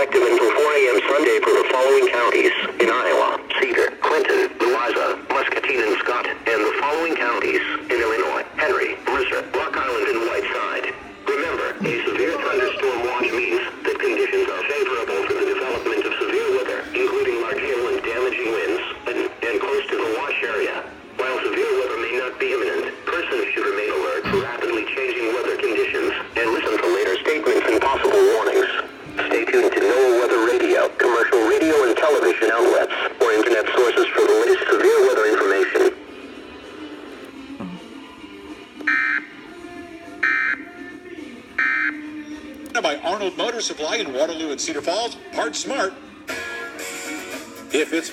effective until 4 a.m. Sunday for the following counties in Iowa: Cedar, Clinton, Louisa, Muscatine and Scott, and the following counties in Illinois: Henry, Mercer, Rock Island, and Whiteside. Remember, a severe thunderstorm watch means that conditions are favorable for the development of severe weather, including large hail and damaging winds, and close to the watch area. While severe weather may not be imminent, persons should remain alert for rapidly changing weather conditions and listen to later statements and possible warnings. Stay tuned to NOAA Weather Radio, commercial radio and television outlets, or internet sources for the latest severe weather information. By Arnold Motor Supply in Waterloo and Cedar Falls, Parts Smart. If it's